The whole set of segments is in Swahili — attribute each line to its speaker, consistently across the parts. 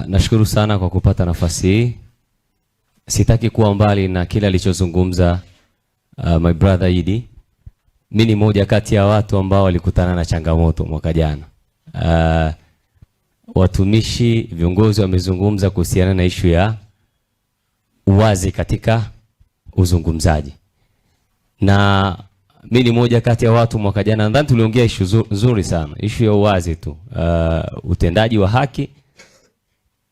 Speaker 1: Nashukuru sana kwa kupata nafasi hii. Sitaki kuwa mbali na kile alichozungumza my brother Idi. Mimi ni moja kati ya watu ambao walikutana na changamoto mwaka jana. Watumishi, viongozi wamezungumza kuhusiana na issue ya uwazi katika uzungumzaji. Na mimi ni moja kati ya watu mwaka jana, nadhani tuliongea issue nzuri sana, issue ya uwazi tu. Utendaji wa haki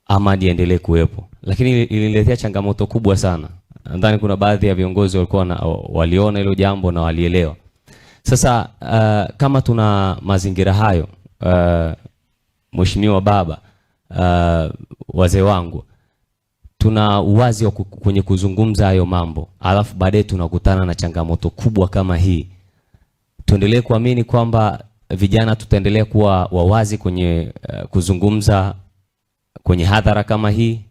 Speaker 1: ama endelee kuwepo. Lakini ililetea changamoto kubwa sana. Nadhani kuna baadhi ya viongozi waliona hilo jambo na walielewa. Sasa kama tuna mazingira hayo, Mheshimiwa Baba, wazee wangu, tuna uwazi kwenye kuzungumza hayo mambo, alafu baadaye tunakutana na changamoto kubwa kama hii. Tuendelee kuamini kwamba vijana tutaendelea kuwa wawazi kwenye kuzungumza kwenye hadhara kama hii?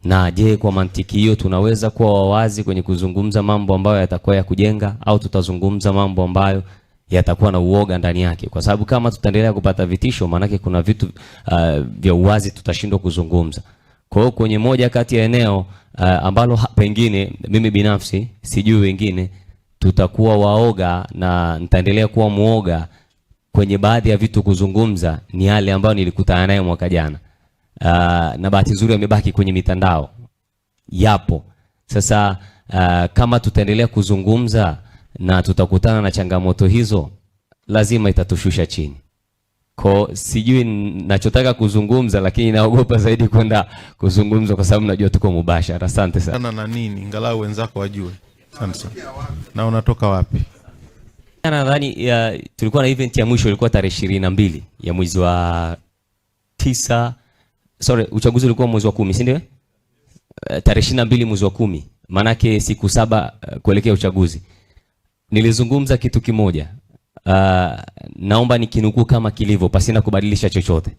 Speaker 1: Na je, kwa mantiki hiyo tunaweza kuwa wawazi kwenye kuzungumza mambo ambayo yatakuwa ya kujenga, au tutazungumza mambo ambayo yatakuwa na uoga ndani yake? Kwa sababu kama tutaendelea kupata vitisho, maanake kuna vitu vya uwazi tutashindwa kuzungumza. Kwa hiyo kwenye moja kati ya eneo ambalo pengine mimi binafsi sijui wengine, tutakuwa waoga na nitaendelea kuwa muoga kwenye baadhi ya vitu kuzungumza, ni yale ambayo nilikutana nayo mwaka jana. Na bahati nzuri wamebaki kwenye mitandao, yapo. Sasa kama tutaendelea kuzungumza na tutakutana na changamoto hizo, lazima itatushusha chini. Kwa sijui ninachotaka kuzungumza, lakini naogopa zaidi kwenda kuzungumza kwa sababu najua tuko mubashara. Asante sana.
Speaker 2: Na nini ingalau wenzako wajue. Asante sana. Na unatoka wapi?
Speaker 1: Nadhani tulikuwa na event ya mwisho ilikuwa tarehe 22 ya mwezi wa 9. Sorry, uchaguzi ulikuwa mwezi wa 10, si ndio? Tarehe 22 mwezi wa 10. Manake siku 7 kuelekea uchaguzi. Nilizungumza kitu kimoja. Naomba nikinukuu kama kilivyo pasina kubadilisha chochote.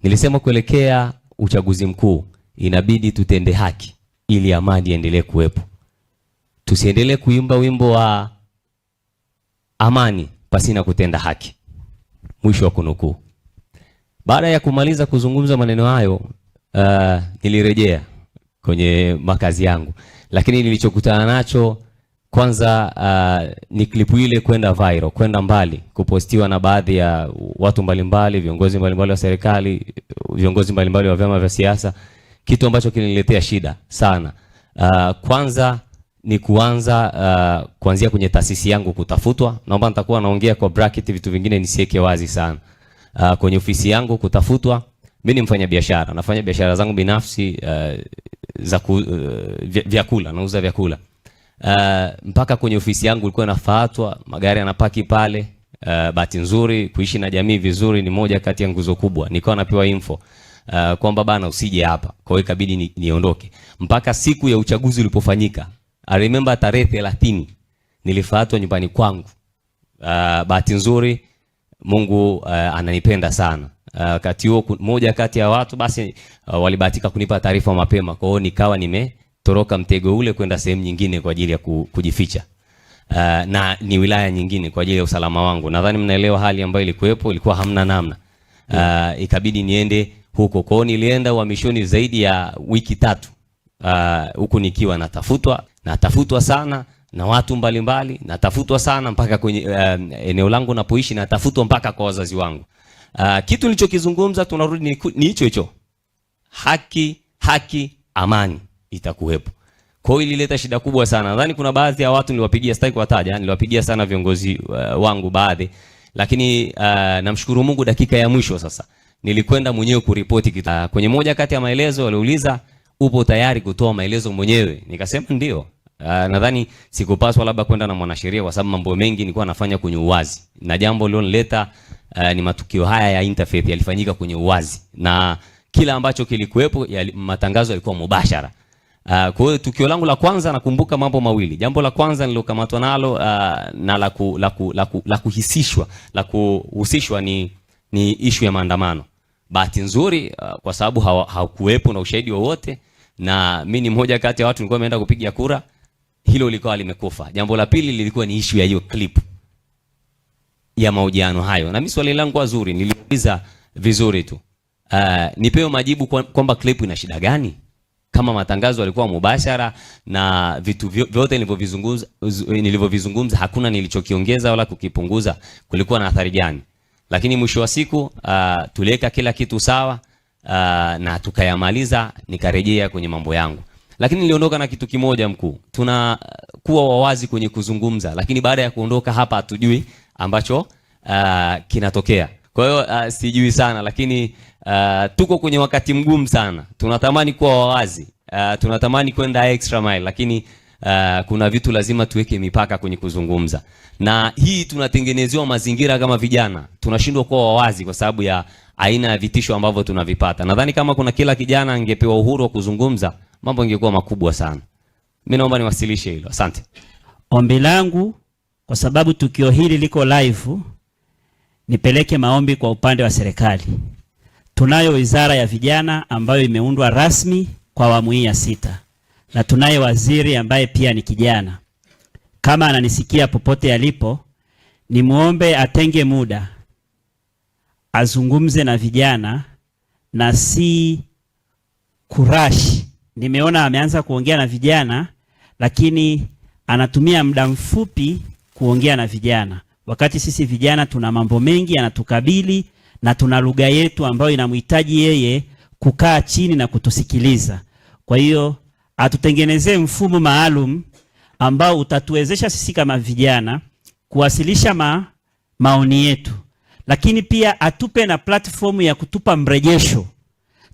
Speaker 1: Nilisema kuelekea uchaguzi mkuu inabidi tutende haki ili amani iendelee kuwepo. Tusiendelee kuimba wimbo wa amani pasina kutenda haki. Mwisho wa kunukuu. Baada ya kumaliza kuzungumza maneno hayo, nilirejea kwenye makazi yangu. Lakini nilichokutana nacho kwanza ni klipu ile kwenda viral, kwenda mbali, kupostiwa na baadhi ya watu mbalimbali, viongozi mbalimbali wa serikali, viongozi mbalimbali wa vyama vya siasa, kitu ambacho kiliniletea shida sana. Kwanza ni kuanzia kwenye taasisi yangu kutafutwa. Naomba nitakuwa naongea kwa bracket, vitu vingine nisiweke wazi sana. Kwenye ofisi yangu kutafutwa. Mimi ni mfanya biashara, nafanya biashara zangu binafsi za vyakula, nauza vyakula. Mpaka kwenye ofisi yangu ilikuwa nafuatwa, magari yanapaki pale. Bahati nzuri kuishi na jamii vizuri ni moja kati ya nguzo kubwa. Nilikuwa napewa info kwamba bana usije hapa. Kwa hiyo ikabidi niondoke. Mpaka siku ya uchaguzi ulipofanyika, I remember tarehe 30 nilifuatwa nyumbani kwangu. Bahati nzuri Mungu ananipenda sana. Wakati huo moja kati ya watu basi walibahatika kunipa taarifa mapema. Kwa hiyo nikawa nimetoroka mtego ule kwenda sehemu nyingine kwa ajili ya kujificha. Na ni wilaya nyingine kwa ajili ya usalama wangu. Nadhani mnaelewa hali ambayo ilikuwepo, ilikuwa hamna namna. Ikabidi niende huko. Kwa hiyo nilienda uhamishoni zaidi ya wiki 3. Huko nikiwa natafutwa sana na watu mbalimbali, natafutwa sana mpaka kwenye eneo langu napoishi, natafutwa mpaka kwa wazazi wangu. Kitu nilichokizungumza tunarudi ni hicho hicho. Haki, amani itakuwepo. Kwa hiyo ilileta shida kubwa sana. Nadhani kuna baadhi ya watu niliwapigia, sitaki kuwataja, niliwapigia sana viongozi wangu baadhi. Lakini namshukuru Mungu dakika ya mwisho sasa nilikwenda mwenyewe kuripoti kitu. Kwenye moja kati ya maelezo waliuliza, upo tayari kutoa maelezo mwenyewe? Nikasema ndio. Nadhani sikupaswa labda kwenda na mwanasheria kwa sababu mambo mengi nilikuwa nafanya kwenye uwazi. Na jambo lililoleta ni matukio haya ya interfaith yalifanyika kwenye uwazi. Na kila ambacho kilikuwepo matangazo yalikuwa mubashara. Kwa hiyo tukio langu la kwanza nakumbuka mambo mawili. Jambo la kwanza nilokamatwa nalo na la kuhusishwa ni issue ya maandamano. Bahati nzuri kwa sababu hakuwepo na ushahidi wowote, na mimi ni mmoja kati ya watu nilikuwa nimeenda kupiga kura, hilo lilikuwa limekufa. Jambo la pili lilikuwa ni issue ya hiyo clip ya mahojiano hayo. Na mimi swali langu zuri niliuliza vizuri tu. nipewe majibu kwamba clip ina shida gani? Kama matangazo yalikuwa mubashara na vitu vyote nilivyovizungumza hakuna nilichokiongeza wala kukipunguza, kulikuwa na athari gani? Lakini mwisho wa siku tuliweka kila kitu sawa na tukayamaliza, nikarejea kwenye mambo yangu. Lakini niliondoka na kitu kimoja mkuu, tunakuwa wawazi kwenye kuzungumza, lakini baada ya kuondoka hapa hatujui ambacho kinatokea. Kwa hiyo sijui sana, lakini tuko kwenye wakati mgumu sana. Tunatamani kuwa wawazi, tunatamani kwenda extra mile, lakini kuna vitu lazima tuweke mipaka kwenye kuzungumza. Na hii tunatengenezewa mazingira kama vijana, tunashindwa kuwa wawazi kwa sababu ya aina ya vitisho ambavyo tunavipata. Nadhani kama kuna kila kijana angepewa uhuru wa kuzungumza, mambo ingekuwa makubwa sana. Mimi naomba niwasilishe hilo. Asante.
Speaker 3: Ombi langu, kwa sababu tukio hili liko live, nipeleke maombi kwa upande wa serikali. Tunayo wizara ya vijana ambayo imeundwa rasmi kwa awamu hii ya 6. Na tunaye waziri ambaye pia ni kijana. Kama ananisikia popote alipo, ni muombe atenge muda azungumze na vijana na si kurash. Nimeona ameanza kuongea na vijana, lakini anatumia muda mfupi kuongea na vijana, wakati sisi vijana tuna mambo mengi yanatukabili na tuna lugha yetu ambayo inamhitaji yeye kukaa chini na kutusikiliza. Kwa hiyo atutengenezee mfumo maalum ambao utatuwezesha sisi kama vijana kuwasilisha maoni yetu, lakini pia atupe na platform ya kutupa mrejesho.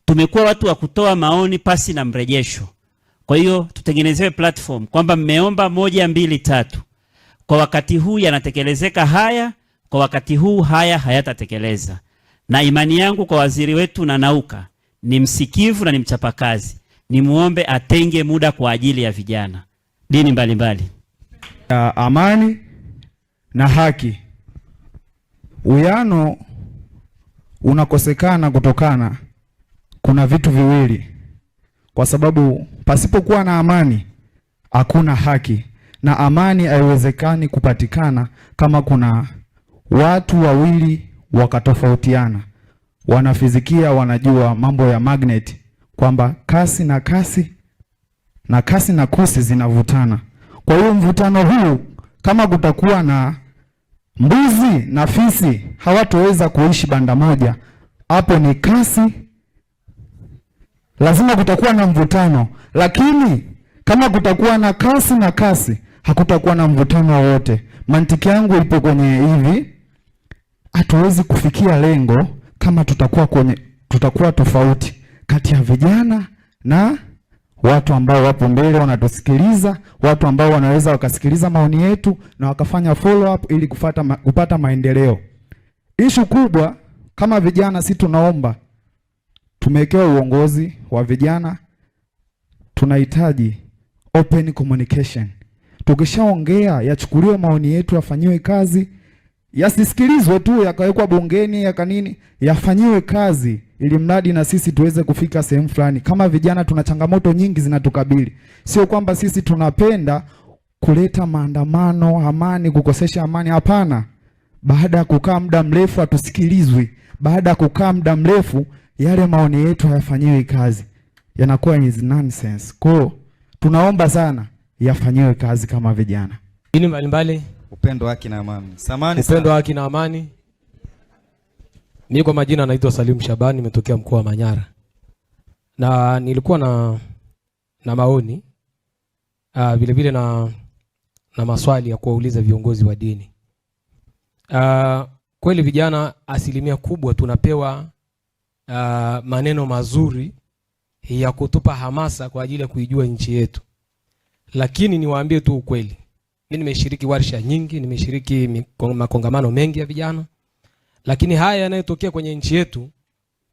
Speaker 3: Tumekuwa watu wa kutoa maoni pasi na mrejesho. Kwa hiyo tutengenezewe platform kwamba mmeomba 1, 2, 3. Kwa wakati huu yanatekelezeka haya, kwa wakati huu haya hayatatekeleza. Na imani yangu kwa waziri wetu na Nauka ni msikivu na ni mchapakazi. Ni muombe atenge muda kwa ajili ya vijana. Dini mbalimbali.
Speaker 4: Amani na haki. Uwiano unakosekana kutokana, kuna vitu viwili. Kwa sababu pasipokuwa na amani hakuna haki, na amani haiwezekani kupatikana kama kuna watu wawili wakatofautiana. Wanafizikia wanajua mambo ya magnet kwamba kasi na kusi zinavutana. Kwa hiyo mvutano huu, kama kutakuwa na mbuzi na fisi hawatoweza kuishi banda moja, hapo ni kasi, lazima kutakuwa na mvutano. Lakini kama kutakuwa na kasi hakutakuwa na mvutano wote. Mantiki yangu ipo kwenye hivi, hatuwezi kufikia lengo kama tutakuwa tofauti kati ya vijana na watu ambao wapo mbele wanatusikiliza, watu ambao wanaweza wakasikiliza maoni yetu na wakafanya follow up ili kupata maendeleo. Ishu kubwa kama vijana, si tunaomba, tumewekewa uongozi wa vijana, tunahitaji open communication. Tukishaongea yachukuliwe maoni yetu, yafanyiwe kazi, yasisikilizwe tu yakawekwa bungeni yakanini, yafanyiwe kazi ili mradi na sisi tuweze kufika sehemu fulani. Kama vijana tuna changamoto nyingi zinatukabili. Sio kwamba sisi tunapenda kuleta maandamano, amani, kukosesha amani, hapana. Baada ya kukaa muda mrefu hatusikilizwi. Baada ya kukaa muda mrefu yale maoni yetu hayafanyiwi kazi. Yanakuwa is nonsense. Kwa tunaomba sana yafanyiwe kazi kama vijana.
Speaker 5: Dini mbalimbali.
Speaker 6: Upendo, haki na amani. Samani
Speaker 5: sana. Upendo, haki na amani. Mimi kwa majina naitwa Salim Shabani, nimetokea mkoa wa Manyara. Na nilikuwa na maoni vile vile na maswali ya kuwauliza viongozi wa dini. Kweli vijana asilimia kubwa tunapewa maneno mazuri ya kutupa hamasa kwa ajili ya kuijua nchi yetu. Lakini niwaambie tu ukweli. Mimi nimeshiriki warsha nyingi, nimeshiriki makongamano mengi ya vijana. Lakini haya yanayotokea kwenye nchi yetu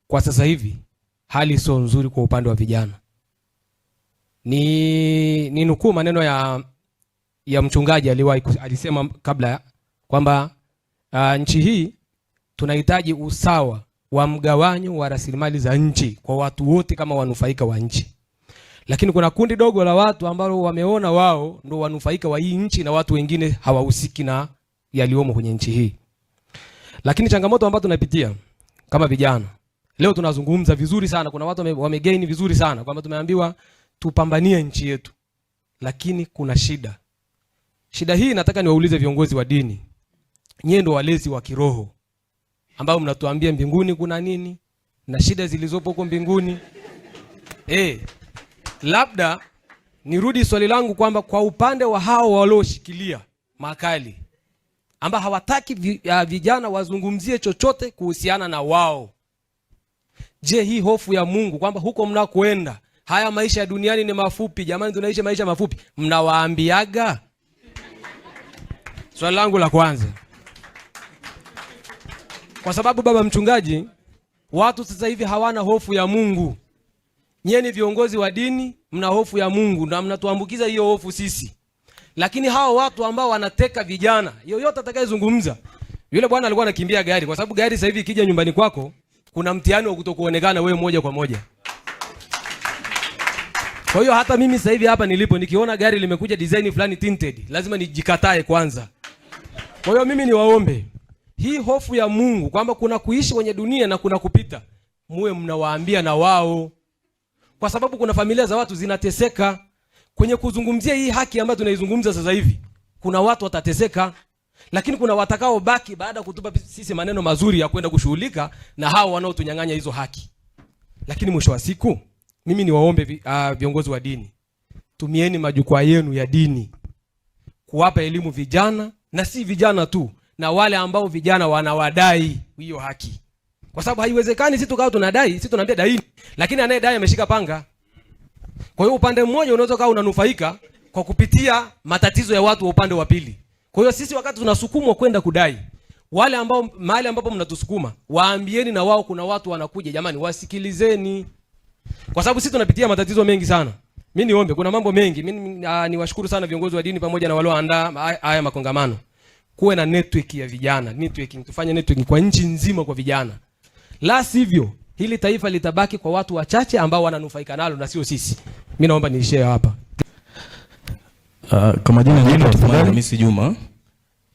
Speaker 5: kwa sasa hivi, hali sio nzuri kwa upande wa vijana. Ni nukuu maneno ya mchungaji alisema kabla kwamba nchi hii tunahitaji usawa wa mgawanyo wa rasilimali za nchi kwa watu wote kama wanufaika wa nchi. Lakini kuna kundi dogo la watu ambao wameona wao ndio wanufaika wa hii nchi na watu wengine hawahusiki na yaliomo kwenye nchi hii. Lakini changamoto ambazo tunapitia kama vijana, Leo tunazungumza vizuri sana, kuna watu wamegain vizuri sana kwamba tumeambiwa tupambanie nchi yetu. Lakini kuna shida. Shida hii nataka niwaulize viongozi wa dini. Nyie ndio walezi wa kiroho ambao mnatuambia mbinguni kuna nini na shida zilizopo huko mbinguni. Labda nirudi swali langu kwamba kwa upande wa hao walioshikilia makali ambao hawataki vijana wazungumzie chochote kuhusiana na wao. Je, hii hofu ya Mungu kwamba huko mnakoenda haya maisha ya duniani ni mafupi, jamani tunaishi maisha mafupi, mnawaambiaga? Swali langu la kwanza. Kwa sababu baba mchungaji, watu sasa hivi hawana hofu ya Mungu. Nyie ni viongozi wa dini, mna hofu ya Mungu na mnatuambukiza hiyo hofu sisi. Lakini hao watu ambao wanateka vijana, yoyote atakayezungumza, yule bwana alikuwa anakimbia gari kwa sababu gari sasa hivi ikija nyumbani kwako kuna mtihani wa kutokuonekana wewe moja kwa moja. Kwa hiyo hata mimi sasa hivi hapa nilipo nikiona gari limekuja design fulani tinted, lazima nijikatae kwanza. Kwa hiyo mimi niwaombe, hii hofu ya Mungu kwamba kuna kuishi kwenye dunia na kuna kupita, muwe mnawaambia na wao. Kwa sababu kuna familia za watu zinateseka kwenye kuzungumzia hii haki ambayo tunaizungumza sasa hivi. Kuna watu watateseka, lakini kuna watakao baki baada ya kutupa sisi maneno mazuri ya kwenda kushughulika na hao wanaotunyang'anya hizo haki. Lakini mwisho wa siku mimi niwaombe viongozi wa dini, tumieni majukwaa yenu ya dini kuwapa elimu vijana, na si vijana tu, na wale ambao vijana wanawadai hiyo haki. Kwa sababu haiwezekani sisi tukao tunadai, sisi tunaambia daini, lakini anayedai ameshika panga. Kwa hiyo upande mmoja unaweza kaa unanufaika kwa kupitia matatizo ya watu wa upande wa pili. Kwa hiyo sisi wakati tunasukumwa kwenda kudai, wale ambao mahali ambapo mnatusukuma, waambieni na wao kuna watu wanakuja, jamani wasikilizeni. Kwa sababu sisi tunapitia matatizo mengi sana. Mimi niombe, kuna mambo mengi. Mimi niwashukuru sana viongozi wa dini pamoja na walioandaa haya makongamano. Kuwe na network ya vijana, networking, tufanye networking kwa nchi nzima kwa vijana. La sivyo, hili taifa litabaki kwa watu wachache ambao wananufaika nalo na sio sisi. Mimi naomba niishie hapa.
Speaker 7: Kwa majina naitwa Hamisi Juma.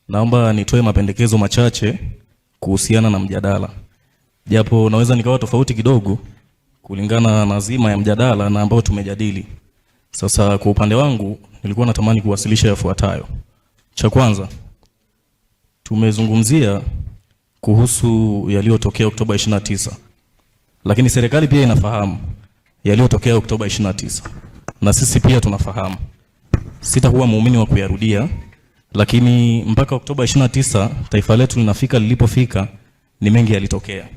Speaker 7: Naomba nitoe mapendekezo machache kuhusiana na mjadala. Japo naweza nikawa tofauti kidogo kulingana na zima ya mjadala na ambao tumejadili. Sasa kwa upande wangu nilikuwa natamani kuwasilisha yafuatayo. Cha kwanza, tumezungumzia kuhusu yaliyotokea Oktoba 29. Lakini serikali pia inafahamu yaliyotokea Oktoba 29. Na sisi pia tunafahamu. Sitakuwa muumini wa kuyarudia, lakini mpaka Oktoba 29 taifa letu linafika lilipofika, ni mengi yalitokea.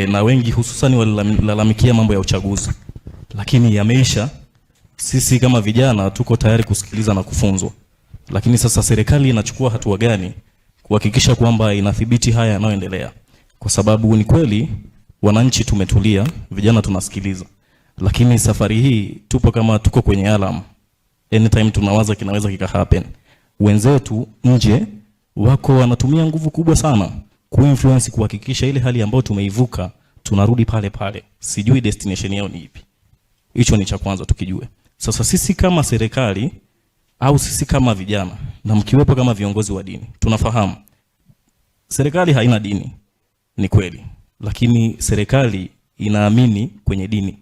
Speaker 7: Na wengi hususani walilalamikia mambo ya uchaguzi. Lakini yameisha. Sisi kama vijana tuko tayari kusikiliza na kufunzwa. Lakini sasa serikali inachukua hatua gani kuhakikisha kwamba inathibiti haya yanayoendelea? Kwa sababu ni kweli wananchi tumetulia, vijana tunasikiliza. Lakini safari hii tupo kama tuko kwenye alarm. Anytime tunawaza kinaweza kika happen. Wenzetu nje wako wanatumia nguvu kubwa sana kuinfluence kuhakikisha ile hali ambayo tumeivuka tunarudi pale pale. Sijui destination yao ni ipi. Hicho ni cha kwanza tukijue. Sasa sisi kama serikali au sisi kama vijana na mkiwepo kama viongozi wa dini, tunafahamu serikali haina dini, ni kweli, lakini serikali inaamini kwenye dini.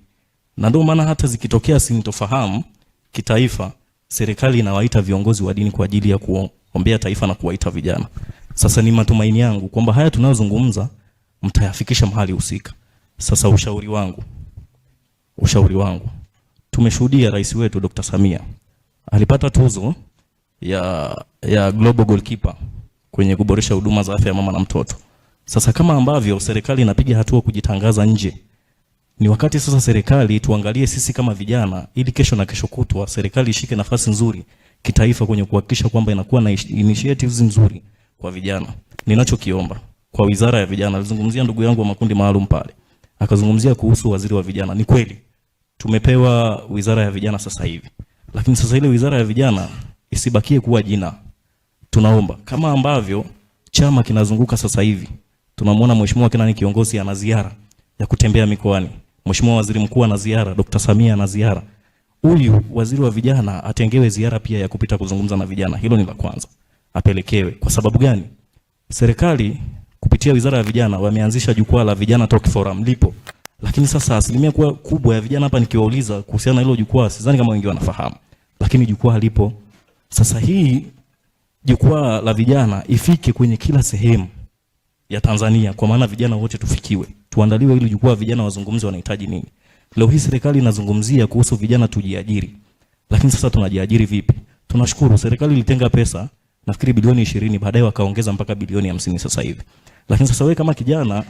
Speaker 7: Na ndio maana hata zikitokea sintofahamu kitaifa, serikali inawaita viongozi wa dini kwa ajili ya kuombea taifa na kuwaita vijana. Sasa ni matumaini yangu kwamba haya tunayozungumza mtayafikisha mahali husika. Sasa ushauri wangu, tumeshuhudia rais wetu Dr. Samia alipata tuzo ya Global Goalkeeper kwenye kuboresha huduma za afya ya mama na mtoto. Sasa kama ambavyo serikali inapiga hatua kujitangaza nje, ni wakati sasa serikali tuangalie sisi kama vijana, ili kesho na kesho kutwa serikali ishike nafasi nzuri kitaifa kwenye kuhakikisha kwamba inakuwa na initiatives nzuri kwa vijana. Ninachokiomba kwa wizara ya vijana, alizungumzia ndugu yangu wa makundi maalum pale, akazungumzia kuhusu waziri wa vijana. Ni kweli tumepewa wizara ya vijana sasa hivi, lakini sasa ile wizara ya vijana isibakie kuwa jina. Tunaomba kama ambavyo chama kinazunguka sasa hivi, tunamwona mheshimiwa Kinani kiongozi ana ziara ya kutembea mikoani, mheshimiwa waziri mkuu ana ziara, Dr. Samia ana ziara, huyu waziri wa vijana atengewe ziara pia ya kupita kuzungumza na vijana. Hilo ni la kwanza, apelekewe. Kwa sababu gani? Serikali kupitia kupitia Wizara ya Vijana wameanzisha jukwaa la Vijana Talk Forum lipo. Lakini sasa asilimia kubwa ya vijana hapa nikiwauliza kuhusiana na hilo jukwaa, sidhani kama wengi wanafahamu. Lakini jukwaa lipo. Sasa hii jukwaa la vijana ifike kwenye kila sehemu ya Tanzania, kwa maana vijana wote tufikiwe. Tuandaliwe ili jukwaa vijana wazungumze wanahitaji nini. Leo hii serikali inazungumzia kuhusu vijana tujiajiri. Lakini sasa tunajiajiri vipi? Tunashukuru serikali ilitenga pesa, nafikiri bilioni 20, baadaye wakaongeza mpaka bilioni 50 sasa hivi. Lakini sasa wewe kama kijana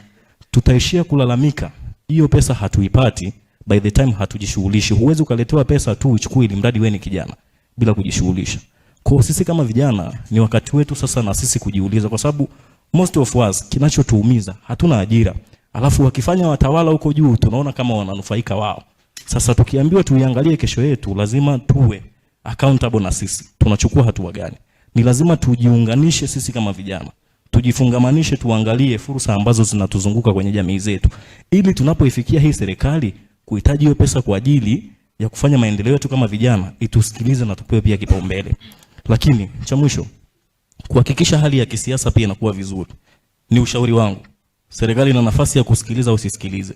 Speaker 7: tutaishia kulalamika, hiyo pesa hatuipati, by the time hatujishughulishi. Huwezi ukaletewa pesa tu uchukue ili mradi wewe ni kijana bila kujishughulisha. Kwa sisi kama vijana ni wakati wetu sasa na sisi kujiuliza, kwa sababu most of us kinachotuumiza hatuna ajira. Alafu wakifanya watawala huko juu tunaona kama wananufaika wao. Sasa tukiambiwa tuiangalie kesho yetu, lazima tuwe accountable na sisi. Tunachukua hatua gani? Ni lazima tujiunganishe sisi kama vijana. Tujifungamanishe, tuangalie fursa ambazo zinatuzunguka kwenye jamii zetu. Ili tunapoifikia hii serikali kuhitaji hiyo pesa kwa ajili ya kufanya maendeleo yetu kama vijana, itusikilize na tupewe pia kipaumbele. Lakini cha mwisho, kuhakikisha hali ya kisiasa pia inakuwa vizuri. Ni ushauri wangu. Serikali ina nafasi ya kusikiliza au usisikilize.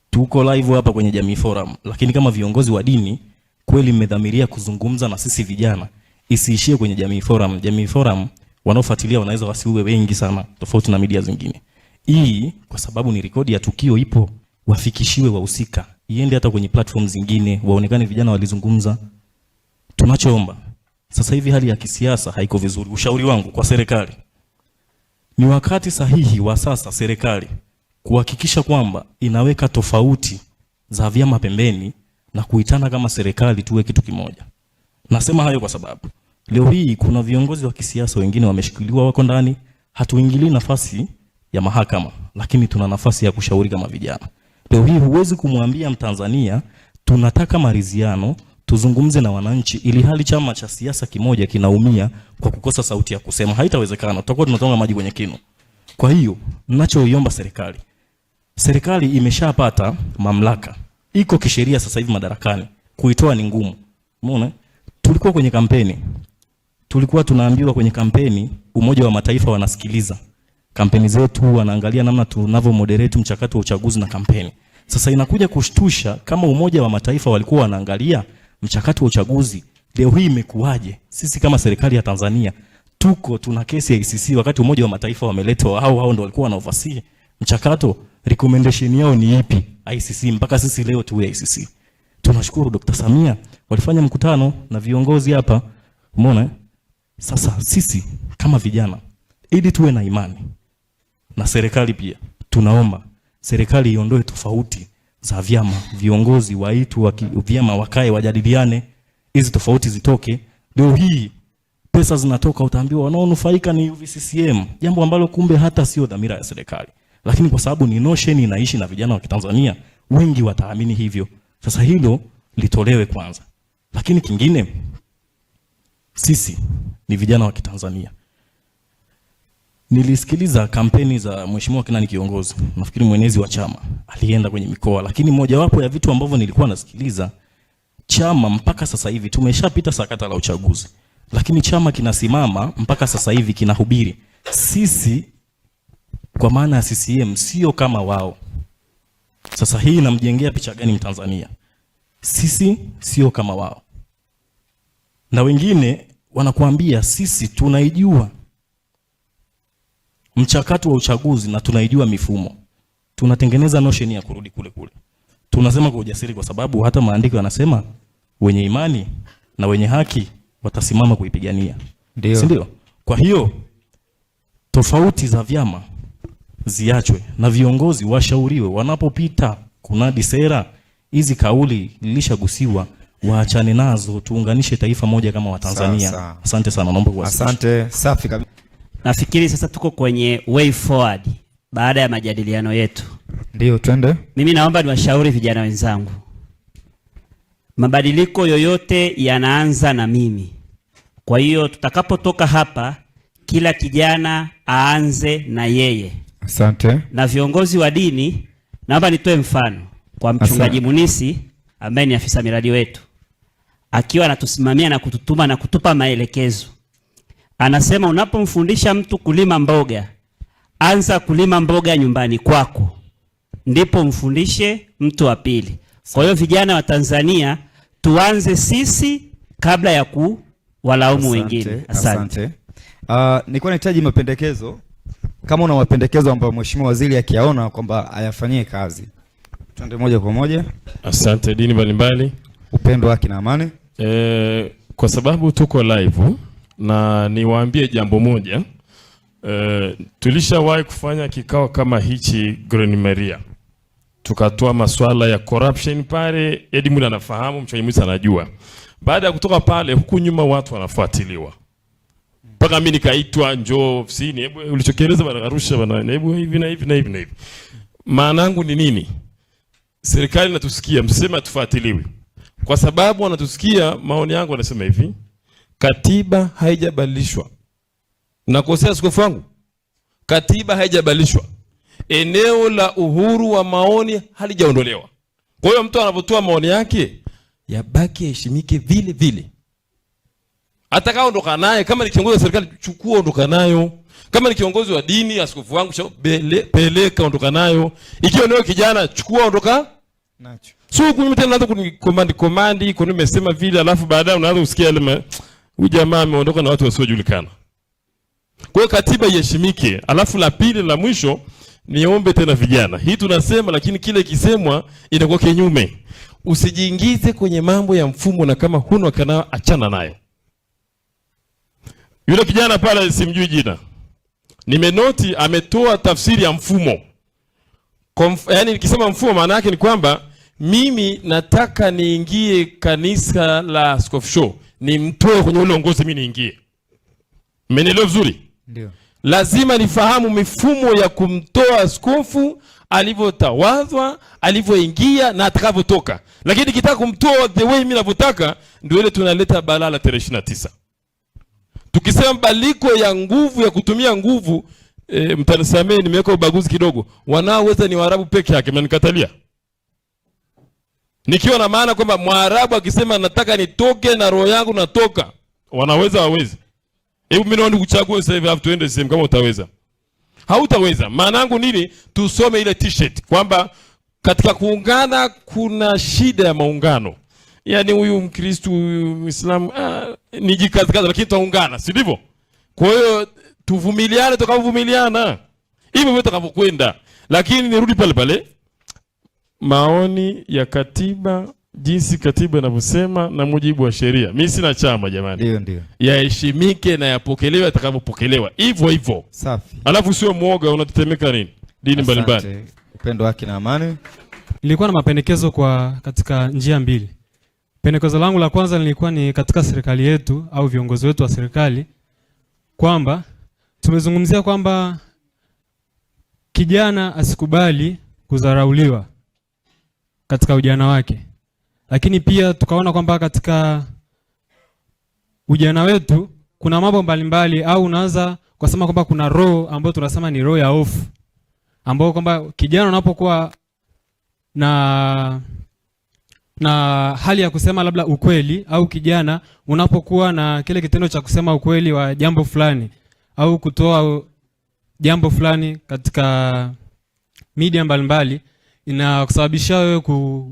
Speaker 7: Tuko live hapa kwenye Jamii Forum, lakini kama viongozi wa dini kweli mmedhamiria kuzungumza na sisi vijana, isiishie kwenye Jamii Forum. Jamii Forum wanaofuatilia wanaweza wasiwe wengi sana tofauti na media zingine. Hii kwa sababu ni rekodi ya tukio ipo, wafikishiwe wahusika. Iende hata kwenye platform zingine, waonekane vijana walizungumza. Tunachoomba sasa hivi hali ya kisiasa haiko vizuri. Ushauri wangu kwa serikali, ni wakati sahihi wa sasa serikali kuhakikisha kwamba inaweka tofauti za vyama pembeni na kuitana kama serikali tuwe kitu kimoja. Nasema hayo kwa sababu leo hii kuna viongozi wa kisiasa wengine wameshikiliwa wako ndani. Hatuingilii nafasi ya mahakama, lakini tuna nafasi ya kushauri kama vijana. Leo hii huwezi kumwambia Mtanzania tunataka maridhiano, tuzungumze na wananchi, ili hali chama cha siasa kimoja kinaumia kwa kukosa sauti ya kusema. Haitawezekana, tutakuwa tunatonga maji kwenye kinu. Kwa hiyo ninachoiomba serikali imeshapata mamlaka, iko kisheria sasa hivi madarakani, kuitoa ni ngumu. Umeona? Tulikuwa kwenye kampeni, tulikuwa tunaambiwa kwenye kampeni Umoja wa Mataifa wanasikiliza kampeni zetu, wanaangalia namna tunavyo moderate mchakato wa uchaguzi na kampeni. Sasa inakuja kushtusha, kama Umoja wa Mataifa walikuwa wanaangalia mchakato wa uchaguzi, leo hii imekuaje sisi kama serikali ya Tanzania tuna kesi ya ICC, wakati Umoja wa Mataifa wameletwa, hao ndio walikuwa wanaoversee mchakato. Recommendation yao ni ipi ICC mpaka sisi leo tuwe ICC? Tunashukuru Dr. Samia walifanya mkutano na viongozi hapa. Umeona? Sasa sisi kama vijana, ili tuwe na imani na serikali, pia tunaomba serikali iondoe tofauti za vyama. Viongozi waitu vyama wakae wajadiliane, hizi tofauti zitoke. Leo hii pesa zinatoka, utaambiwa wanaonufaika ni UVCCM, jambo ambalo kumbe hata sio dhamira ya serikali. Lakini kwa sababu ni notion inaishi na vijana wa Kitanzania, wengi wataamini hivyo. Sasa hilo litolewe kwanza. Lakini kingine, sisi ni vijana wa Kitanzania. Nilisikiliza kampeni za Mheshimiwa Kinani kiongozi, nafikiri mwenezi wa chama, alienda kwenye mikoa, lakini mojawapo ya vitu ambavyo nilikuwa nasikiliza, chama mpaka sasa hivi tumeshapita sakata la uchaguzi, lakini chama kinasimama mpaka sasa hivi kinahubiri sisi, kwa maana ya CCM sio kama wao. Sasa hii inamjengea picha gani Mtanzania? Sisi sio kama wao. Na wengine wanakuambia sisi tunaijua mchakato wa uchaguzi na tunaijua mifumo. Tunatengeneza notion ya kurudi kule kule. Tunasema kwa ujasiri kwa sababu hata maandiko yanasema wenye imani na wenye haki watasimama kuipigania. Si ndio? Kwa hiyo tofauti za vyama ziachwe na viongozi washauriwe wanapopita kunadi sera. Hizi kauli lilishagusiwa, waachane nazo, tuunganishe taifa moja kama Watanzania. Asante sana, naomba kuwasilisha.
Speaker 6: Asante, safi kabisa.
Speaker 3: Nafikiri sasa tuko kwenye way forward baada ya majadiliano yetu.
Speaker 4: Ndio, twende.
Speaker 3: Mimi naomba niwashauri vijana wenzangu, mabadiliko yoyote yanaanza na mimi. Kwa hiyo tutakapotoka hapa, kila kijana aanze na yeye.
Speaker 4: Asante.
Speaker 3: Na viongozi wa dini, naomba nitoe mfano kwa mchungaji Munisi ambaye ni afisa miradi wetu, akiwa anatusimamia na kututuma na kutupa maelekezo. Anasema unapomfundisha mtu kulima mboga, anza kulima mboga nyumbani kwako, ndipo mfundishe mtu wa pili. Kwa hiyo vijana wa Tanzania tuanze sisi kabla ya kuwalaumu wengine. Asante.
Speaker 6: Nilikuwa nahitaji mapendekezo, kama una mapendekezo ambayo mheshimiwa waziri akiyaona kwamba ayafanyie kazi. Twende moja kwa moja.
Speaker 8: Asante. Dini mbalimbali,
Speaker 6: upendo, haki na amani.
Speaker 8: Kwa sababu tuko live na niwaambie jambo moja. Tulishawahi kufanya kikao kama hichi Green Maria, tukatoa masuala ya corruption pale. Edmund anafahamu, mchungaji anajua. Baada ya kutoka pale, huku nyuma watu wanafuatiliwa, mpaka mimi nikaitwa njoo ofisini, hebu ulichokieleza bana Arusha bana, hebu hivi na hivi na hivi na hivi. Maana yangu ni nini? Serikali inatusikia, msema tufuatiliwe, kwa sababu wanatusikia. Maoni yangu yanasema hivi, katiba haijabadilishwa. Nakosea askofu wangu? Katiba haijabadilishwa. Eneo la uhuru wa maoni halijaondolewa. Kwa hiyo mtu anapotoa maoni yake yabaki heshimike vile vile. Hata kama ondoka naye, kama ni kiongozi wa serikali chukua, ondoka nayo. Kama ni kiongozi wa dini, askofu wangu peleka, ondoka nayo. Ikiwa leo kijana chukua, ondoka nacho. Sio kunyuma tena unaanza command kwa nini nimesema vile, alafu baadaye unaanza kusikia ile huyu jamaa ameondoka na watu wasiojulikana. Kwa hiyo katiba iheshimike. Alafu la pili la mwisho niombe tena vijana. Hii tunasema, lakini kile kisemwa inakuwa kinyume. Usijiingize kwenye mambo ya mfumo, na kama huna kana achana nayo. Yule kijana pale simjui jina, nimenoti ametoa tafsiri ya mfumo. Yaani nikisema mfumo maana yake ni kwamba mimi nataka niingie kanisa la Askofu Show, nimtoe kwenye ule uongozi mimi niingie. Mmenielewa vizuri?
Speaker 6: Ndio. Lazima
Speaker 8: nifahamu mifumo ya kumtoa askofu, alivyotawazwa, alivyoingia na atakavyotoka. Lakini nikitaka kumtoa the way mimi ninavyotaka, ndio ile tunaleta balala tarehe 29. Tukisema baliko ya nguvu, ya kutumia nguvu, mtanisamee nimeweka ubaguzi kidogo. Wanaoweza ni Waarabu peke yake, mnanikatalia. Nikiwa na maana kwamba Mwarabu akisema nataka nitoke na roho yangu natoka, wanaweza wawezi. Hebu mimi naomba kuchagua sasa hivi, alafu tuende sehemu kama utaweza. Hautaweza. Maana yangu nini? Tusome ile t-shirt kwamba katika kuungana kuna shida ya maungano. Yaani huyu Mkristo, huyu Muislamu, ni jikazi, lakini tuungana, si ndivyo? Kwa hiyo tuvumiliane, tukavumiliana. Hivyo vyote takavyokwenda. Lakini nirudi pale pale. Maoni ya katiba, jinsi katiba inavyosema na mujibu wa sheria. Mimi sina chama jamani.
Speaker 6: Ndio.
Speaker 8: Yaheshimike na yapokelewe atakavyopokelewa. Hivyo.
Speaker 6: Safi.
Speaker 8: Alafu sio muoga unatetemeka nini? Dini mbalimbali.
Speaker 6: Upendo, haki na amani.
Speaker 5: Nilikuwa na mapendekezo katika njia mbili. Pendekezo langu la kwanza lilikuwa ni katika serikali yetu au viongozi wetu wa serikali, kwamba tumezungumzia kwamba kijana asikubali kudharauliwa katika ujana wake. Lakini pia tukaona kwamba katika ujana wetu kuna mambo mbalimbali, au unaanza kusema kwamba kuna roho ambayo tunasema ni roho ya hofu, ambayo kwamba kijana unapokuwa na hali ya kusema labda ukweli, au kijana unapokuwa na kile kitendo cha kusema ukweli wa jambo fulani au kutoa jambo fulani katika media mbalimbali, inakusababisha wewe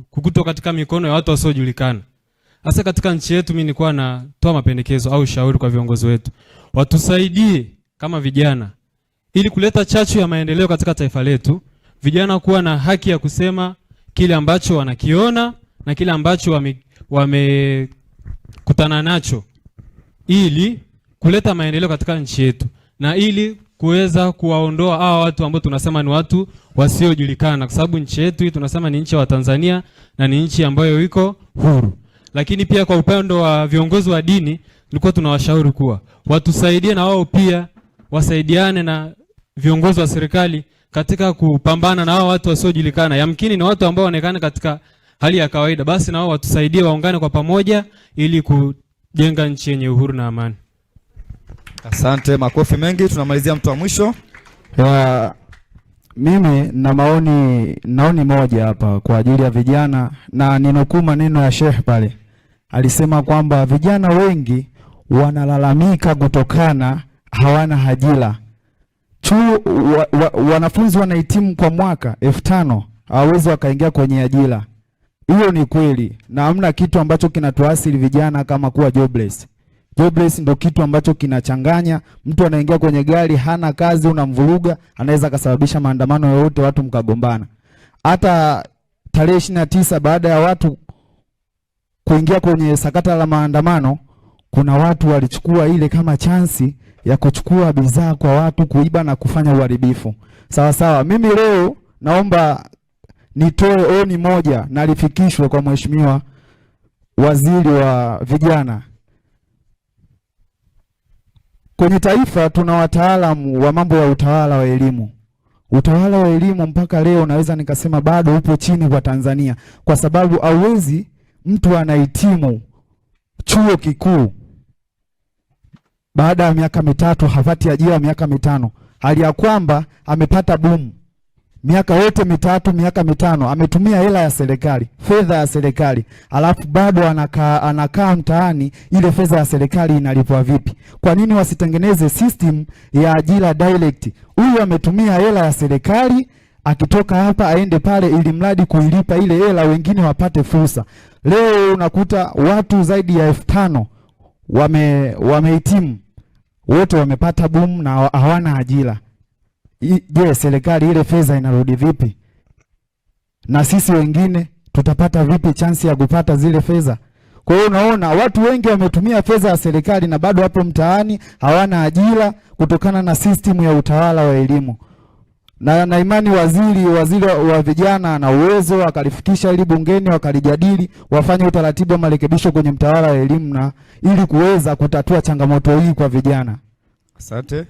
Speaker 5: kukutwa katika mikono ya watu wasiojulikana. Hasa katika nchi yetu, mimi nilikuwa natoa mapendekezo au shauri kwa viongozi wetu, watusaidie kama vijana ili kuleta chachu ya maendeleo katika taifa letu. Vijana kuwa na haki ya kusema kile ambacho wanakiona na kile ambacho wamekutana nacho, ili kuleta maendeleo katika nchi yetu na ili kuweza kuwaondoa hawa watu ambao tunasema ni watu wasiojulikana, kwa sababu nchi yetu hii tunasema ni nchi ya Tanzania na ni nchi ambayo iko huru. Lakini pia kwa upande wa viongozi wa dini, tulikuwa tunawashauri kuwa watusaidie na wao pia wasaidiane na viongozi wa serikali katika kupambana na hao watu wasiojulikana. Yamkini ni watu ambao wanaonekana katika hali ya kawaida, basi na wao watusaidie, waungane kwa pamoja ili kujenga nchi yenye uhuru na amani.
Speaker 6: Asante, makofi mengi. Tunamalizia mtu wa mwisho.
Speaker 4: Mimi na maoni moja hapa kwa ajili ya vijana, na ninukuu maneno ya Sheikh pale. Alisema kwamba vijana wengi wanalalamika kutokana hawana ajira. wanafunzi wanahitimu kwa mwaka 5,000 hawawezi wakaingia kwenye ajira. Hiyo ni kweli, na hamna kitu ambacho kinatuasili vijana kama kuwa jobless. Jobless ndo kitu ambacho kinachanganya. Mtu anaingia kwenye gari hana kazi, unamvuruga, anaweza kasababisha maandamano yoyote, watu mkagombana. Hata tarehe 29 baada ya watu kuingia kwenye sakata la maandamano, kuna watu walichukua ile kama chansi ya kuchukua bidhaa kwa watu, kuiba na kufanya uharibifu. Sawa sawa, mimi leo naomba nitoe oni moja na lifikishwe kwa Mheshimiwa Waziri wa Vijana. Kwenye taifa tuna wataalamu wa mambo ya utawala wa elimu. Utawala wa elimu mpaka leo naweza nikasema bado upo chini kwa Tanzania, kwa sababu hauwezi mtu anahitimu chuo kikuu baada ya miaka mitatu hapati ajira miaka mitano, hali ya kwamba amepata boom miaka yote mitatu, miaka mitano ametumia hela ya serikali, fedha ya serikali, alafu bado anakaa mtaani. Ile fedha ya serikali inalipwa vipi? Kwa nini wasitengeneze system ya ajira direct? Huyu ametumia hela ya serikali, akitoka hapa aende pale, ili mradi kuilipa ile hela, wengine wapate fursa. Leo unakuta watu zaidi ya 5,000 wamehitimu, wote wamepata boom na hawana ajira. Je, serikali ile fedha inarudi vipi? Na sisi wengine tutapata vipi chansi ya kupata zile fedha? Kwa hiyo unaona watu wengi wametumia fedha ya serikali na bado hapo mtaani hawana ajira kutokana na system ya utawala wa elimu. Na imani waziri wa vijana ana uwezo akalifikisha ili bungeni wakalijadili, wafanye utaratibu wa marekebisho kwenye mtawala wa elimu na ili kuweza kutatua changamoto hii kwa vijana.
Speaker 6: Asante.